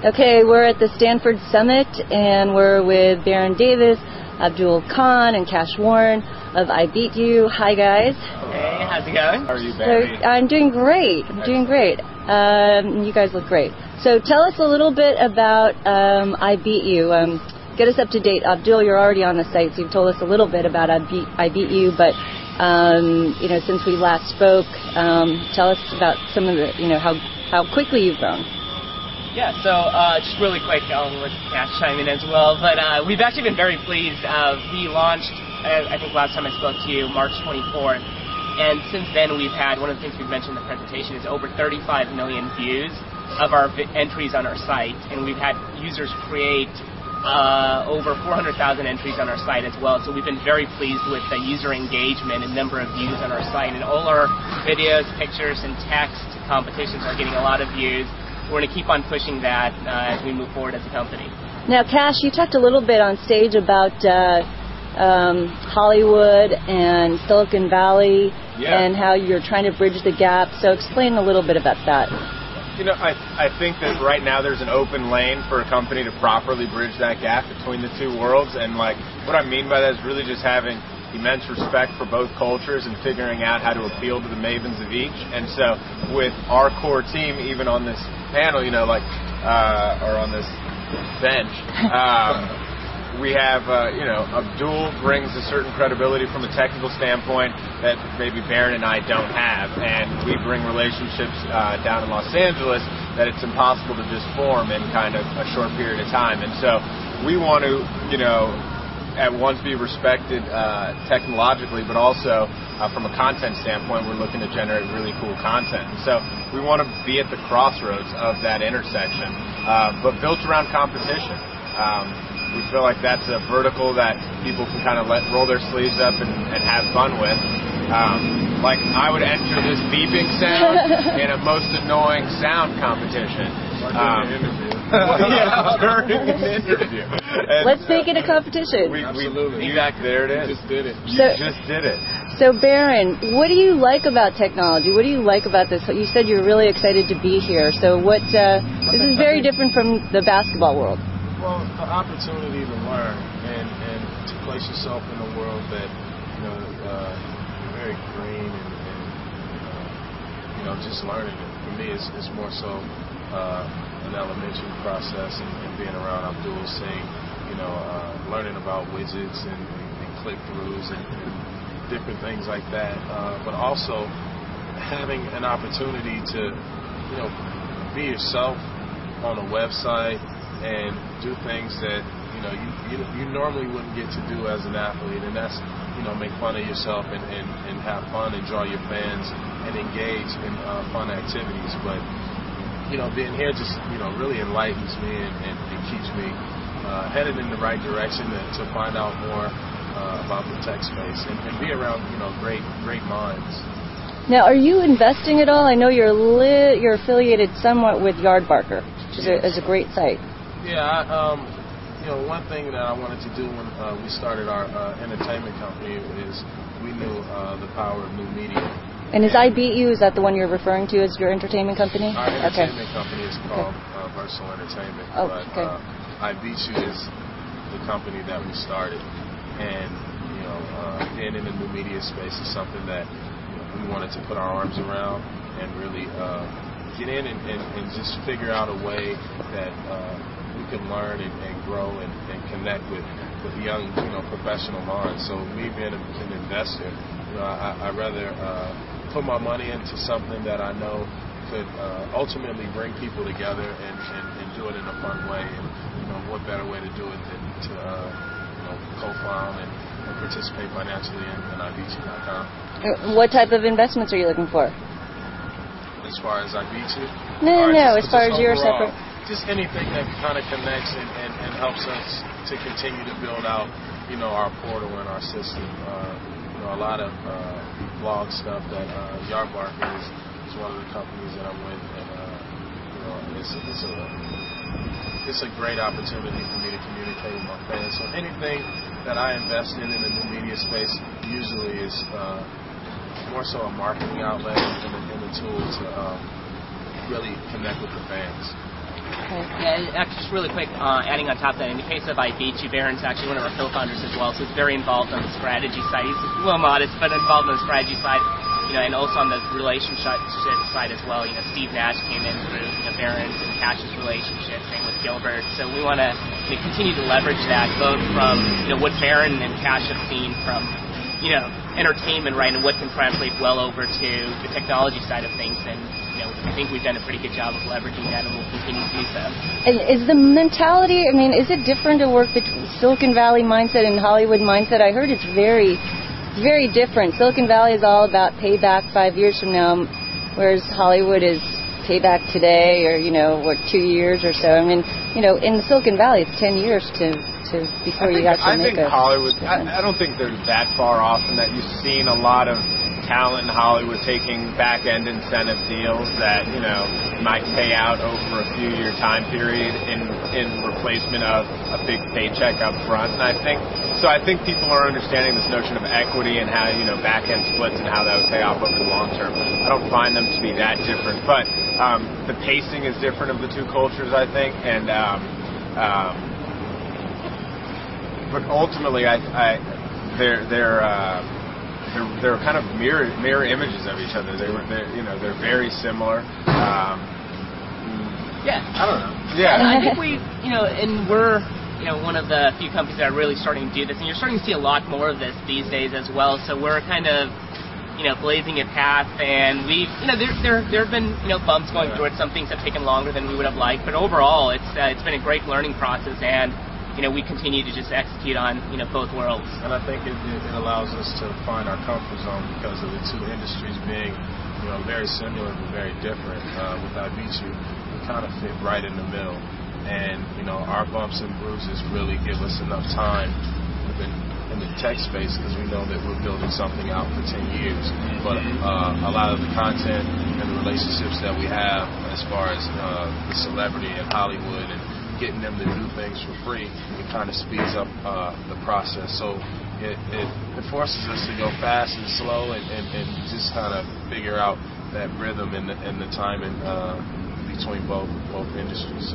Okay, we're at the Stanford Summit, and we're with Baron Davis, Abdul Khan, and Cash Warren of I Beat You. Hi, guys. Hey, how's it going? How are you, Barry? I'm doing great. You guys look great. So tell us a little bit about I Beat You. Get us up to date. Abdul, you're already on the site, so you've told us a little bit about I Beat You, but since we last spoke, tell us about some of the, how quickly you've grown. Yeah, so just really quick, I'll let Cash chime in as well, but we've actually been very pleased. We launched, I think last time I spoke to you, March 24th, and since then we've had, one of the things we've mentioned in the presentation is over 35 million views of our entries on our site, and we've had users create over 400,000 entries on our site as well, so we've been very pleased with the user engagement and number of views on our site, and all our videos, pictures, and text competitions are getting a lot of views. We're going to keep on pushing that as we move forward as a company. Now, Cash, you talked a little bit on stage about Hollywood and Silicon Valley and how you're trying to bridge the gap. So explain a little bit about that. I think that right now there's an open lane for a company to properly bridge that gap between the two worlds. And what I mean by that is really just having immense respect for both cultures and figuring out how to appeal to the mavens of each. And so with our core team, even on this panel, or on this bench, we have, Abdul brings a certain credibility from a technical standpoint that maybe Baron and I don't have, and we bring relationships down in Los Angeles that it's impossible to just form in kind of a short period of time. And so we want to, at once be respected technologically, but also from a content standpoint, we're looking to generate really cool content. And so we want to be at the crossroads of that intersection, but built around competition. We feel like that's a vertical that people can kind of roll their sleeves up and have fun with. I would enter this beeping sound in a most annoying sound competition. During an interview. Let's make it a competition. Absolutely. Exactly. There it is. You just did it. So, Baron, what do you like about technology? What do you like about this? You said you're really excited to be here. So this is very different from the basketball world. Well, the opportunity to learn and to place yourself in a world that, very green and just learning it. For me, it's more so an elementary process and being around Abdul, seeing, learning about widgets and click-throughs and different things like that, but also having an opportunity to, be yourself on a website and do things that, you normally wouldn't get to do as an athlete, and that's, make fun of yourself and have fun and draw your fans and engage in fun activities. But being here just, really enlightens me and keeps me headed in the right direction to find out more about the tech space and be around, great minds. Now, are you investing at all? I know you're affiliated somewhat with Yardbarker, which is a great site. Yeah, one thing that I wanted to do when we started our entertainment company is we knew the power of new media. And is I Beat You, is that the one you're referring to as your entertainment company? Our entertainment company is called Versal Entertainment. Oh, but okay. I Beat You is the company that we started. And, being in the new media space is something that we wanted to put our arms around and really get in and just figure out a way that we can learn and grow and connect with young, professional minds. So me being an investor, I'd rather put my money into something that I know could ultimately bring people together and do it in a fun way. And what better way to do it than to co-found and participate financially in iBeatYou.com. What type of investments are you looking for? As far as I Beat You? No, as far as your separate... Just anything that kind of connects and helps us to continue to build out, our portal and our system. A lot of blog stuff that Yardbarker is one of the companies that I'm with, and it's a great opportunity for me to communicate with my fans. So anything that I invest in the new media space usually is more so a marketing outlet and a tool to really connect with the fans. Okay. Yeah, and actually, just really quick, adding on top of that, in the case of I Beat You, Baron's actually one of our co-founders as well, so he's very involved on the strategy side. He's a little modest, but involved on the strategy side, and also on the relationship side as well. Steve Nash came in through Baron's and Cash's relationship, same with Gilbert. So we want to continue to leverage that, both from what Baron and Cash have seen from entertainment, right, and what can translate well over to the technology side of things. And I think we've done a pretty good job of leveraging that, and we'll continue to do so. And is the mentality, is it different to work between Silicon Valley mindset and Hollywood mindset? I heard it's very, very different. Silicon Valley is all about payback 5 years from now, whereas Hollywood is payback today, or 2 years or so. In Silicon Valley, it's 10 years before you actually make a. I think Hollywood. I don't think they're that far off, in that you've seen a lot of talent in Hollywood taking back-end incentive deals that might pay out over a few-year time period in replacement of a big paycheck up front. And I think people are understanding this notion of equity and how back-end splits and how that would pay off over the long term. I don't find them to be that different, but the pacing is different of the two cultures, I think, and but ultimately, they're kind of mirror images of each other. They're very similar. Yeah, I don't know. Yeah, and I think and we're one of the few companies that are really starting to do this, and you're starting to see a lot more of this these days as well. So we're kind of blazing a path, and we've there have been bumps going through it. Some things have taken longer than we would have liked, but overall it's been a great learning process, and we continue to just execute on both worlds. And I think it allows us to find our comfort zone, because of the two industries being very similar but very different. With I Beat You, we kind of fit right in the middle, and our bumps and bruises really give us enough time in the tech space, because we know that we're building something out for 10 years. But a lot of the content and the relationships that we have, as far as the celebrity in Hollywood and getting them to do things for free, it kind of speeds up the process. So it forces us to go fast and slow, and just kind of figure out that rhythm and the timing between both industries.